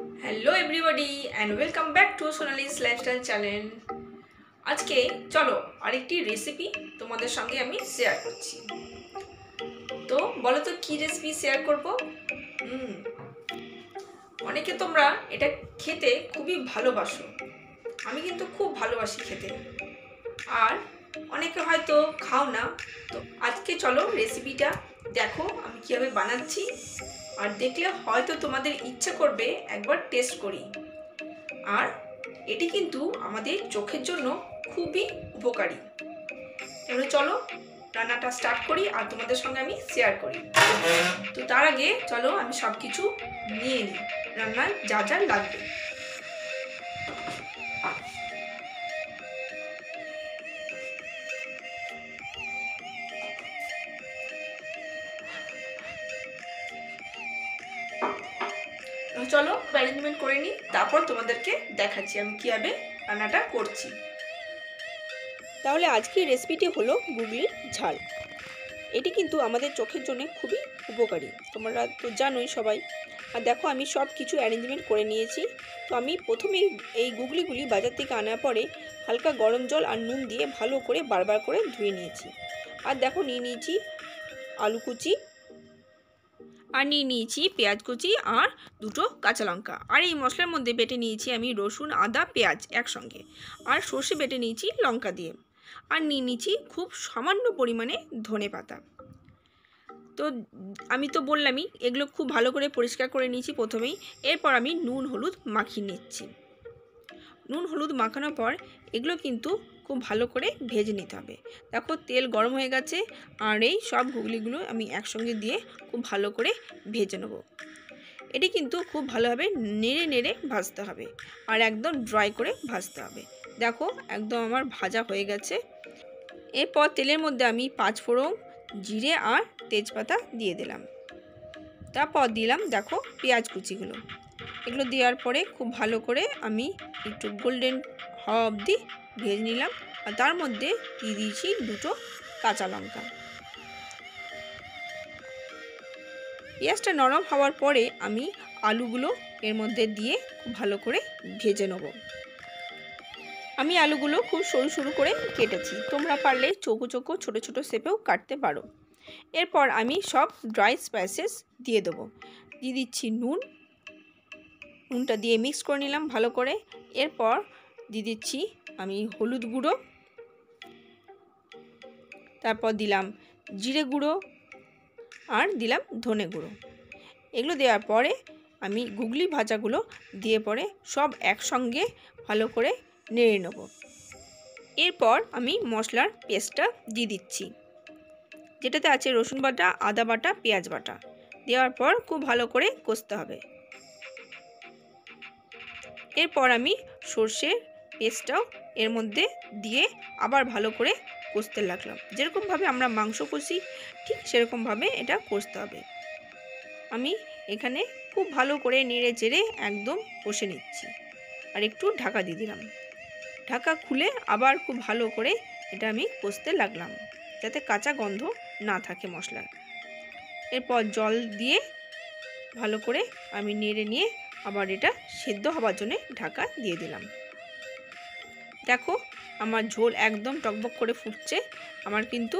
Hello everybody and welcome back to Sonali's lifestyle channel. আজকে চলো আরেকটি রেসিপি তোমাদের সঙ্গে আমি শেয়ার করছি। তো বলো তো কি রেসিপি শেয়ার করব? অনেকে তোমরা এটা খেতে খুবই ভালোবাসো, আমি কিন্তু খুব ভালোবাসি খেতে, আর অনেকে হয়তো খাও না। তো আজকে চলো রেসিপিটা দেখো আমি কীভাবে বানাচ্ছি, আর দেখলে হয়তো তোমাদের ইচ্ছা করবে একবার টেস্ট করি। আর এটি কিন্তু আমাদের চোখের জন্য খুবই উপকারী। এবারে চলো রান্নাটা স্টার্ট করি আর তোমাদের সঙ্গে আমি শেয়ার করি। তো তার আগে চলো আমি সব কিছু নিয়ে নিই, রান্নায় যা যা লাগবে। চলো অ্যারেঞ্জমেন্ট করে নিই, তারপর তোমাদেরকে দেখাচ্ছি আমি কীভাবে রান্নাটা করছি। তাহলে আজকের রেসিপিটি হলো গুগলির ঝাল। এটি কিন্তু আমাদের চোখের জন্য খুবই উপকারী, তোমরা তো জানোই সবাই। আর দেখো আমি সব কিছু অ্যারেঞ্জমেন্ট করে নিয়েছি। তো আমি প্রথমেই এই গুগলিগুলি বাজার থেকে আনার পরে হালকা গরম জল আর নুন দিয়ে ভালো করে বারবার করে ধুয়ে নিয়েছি। আর দেখো নিয়ে নিয়েছি আলু কুচি, আর নিয়ে নিয়েছি পেঁয়াজ কুচি আর দুটো কাঁচা লঙ্কা। আর এই মশলার মধ্যে বেটে নিয়েছি আমি রসুন আদা পেঁয়াজ একসঙ্গে, আর সর্ষে বেটে নিয়েছি লঙ্কা দিয়ে, আর নিয়ে নিয়েছি খুব সামান্য পরিমাণে ধনে পাতা। তো আমি তো বললামই এগুলো খুব ভালো করে পরিষ্কার করে নিয়েছি প্রথমেই। এরপর আমি নুন হলুদ মাখিয়ে নিচ্ছি। নুন হলুদ মাখানোর পর এগুলো কিন্তু খুব ভালো করে ভেজে নিতে হবে। দেখো তেল গরম হয়ে গেছে, আর এই সব গুগলিগুলো আমি একসঙ্গে দিয়ে খুব ভালো করে ভেজে নেব। এটি কিন্তু খুব ভালোভাবে নেড়ে নেড়ে ভাজতে হবে, আর একদম ড্রাই করে ভাজতে হবে। দেখো একদম আমার ভাজা হয়ে গেছে। এরপর তেলের মধ্যে আমি 5 ফোড়ন, জিরে আর তেজপাতা দিয়ে দিলাম। তারপর দিলাম দেখো পেঁয়াজ কুচিগুলো। এগুলো দেওয়ার পরে খুব ভালো করে আমি একটু গোল্ডেন হওয়া অবধি ভেজে নিলাম। আর তার মধ্যে দিয়ে দিয়েছি দুটো কাঁচা লঙ্কা। পেঁয়াজটা নরম হওয়ার পরে আমি আলুগুলো এর মধ্যে দিয়ে খুব ভালো করে ভেজে নেব। আমি আলুগুলো খুব সরু সরু করে কেটেছি, তোমরা পারলে চৌকো চৌকো ছোটো ছোটো শেপেও কাটতে পারো। এরপর আমি সব ড্রাই স্পাইসেস দিয়ে দেবো। দিয়ে দিচ্ছি নুনটা দিয়ে মিক্স করে নিলাম ভালো করে। এরপর দিয়ে দিচ্ছি আমি হলুদ গুঁড়ো, তারপর দিলাম জিরে গুঁড়ো, আর দিলাম ধনে গুঁড়ো। এগুলো দেওয়ার পরে আমি গুগলি ভাজাগুলো দিয়ে পরে সব একসঙ্গে ভালো করে নেড়ে নেব। এরপর আমি মশলার পেস্টটা দিয়ে দিচ্ছি, যেটাতে আছে রসুন বাটা, আদা বাটা, পেঁয়াজ বাটা। দেওয়ার পর খুব ভালো করে কষতে হবে। এরপর আমি সর্ষের পেস্টটাও এর মধ্যে দিয়ে আবার ভালো করে কষতে লাগলাম। যেরকমভাবে আমরা মাংস কষি ঠিক সেরকমভাবে এটা কষতে হবে। আমি এখানে খুব ভালো করে নেড়ে চেড়ে একদম কষে নিচ্ছি, আর একটু ঢাকা দিয়ে দিলাম। ঢাকা খুলে আবার খুব ভালো করে এটা আমি কষতে লাগলাম, যাতে কাঁচা গন্ধ না থাকে মশলার। এরপর জল দিয়ে ভালো করে আমি নেড়ে নিয়ে আবার এটা সেদ্ধ হওয়ার জন্য ঢাকা দিয়ে দিলাম। দেখো আমার ঝোল একদম টকবক করে ফুটছে, আমার কিন্তু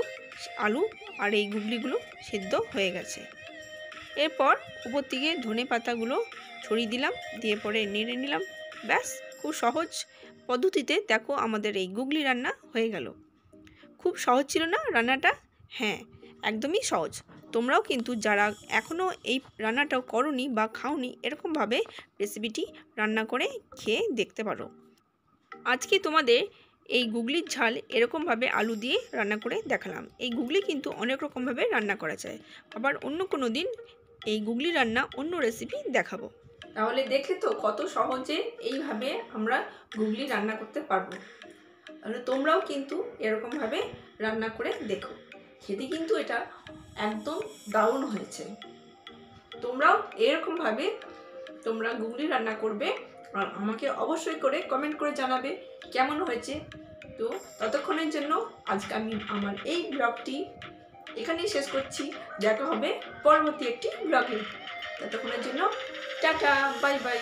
আলু আর এই গুগলিগুলো সেদ্ধ হয়ে গেছে। এরপর উপর থেকে ধনে পাতাগুলো ছড়িয়ে দিলাম, দিয়ে পরে নেড়ে নিলাম। ব্যাস, খুব সহজ পদ্ধতিতে দেখো আমাদের এই গুগলি রান্না হয়ে গেল। খুব সহজ ছিল না রান্নাটা? হ্যাঁ, একদমই সহজ। তোমরাও কিন্তু যারা এখনও এই রান্নাটাও করোনি বা খাওনি, এরকমভাবে রেসিপিটি রান্না করে খেয়ে দেখতে পারো। আজকে তোমাদের এই গুগলির ঝাল এরকমভাবে আলু দিয়ে রান্না করে দেখালাম। এই গুগলি কিন্তু অনেক রকমভাবে রান্না করা যায়, আবার অন্য কোনো দিন এই গুগলি রান্না অন্য রেসিপি দেখাবো। তাহলে দেখলে তো কত সহজে এইভাবে আমরা গুগলি রান্না করতে পারবো। তাহলে তোমরাও কিন্তু এরকমভাবে রান্না করে দেখো, খেতে কিন্তু এটা একদম দারুণ হয়েছে। তোমরাও এরকমভাবে তোমরা গুগলি রান্না করবে, আর আমাকে অবশ্যই করে কমেন্ট করে জানাবে কেমন হয়েছে। তো ততক্ষণের জন্য আজকে আমি আমার এই ব্লগটি এখানেই শেষ করছি। দেখা হবে পরবর্তী একটি ব্লগে। ততক্ষণের জন্য টাটা, বাই বাই।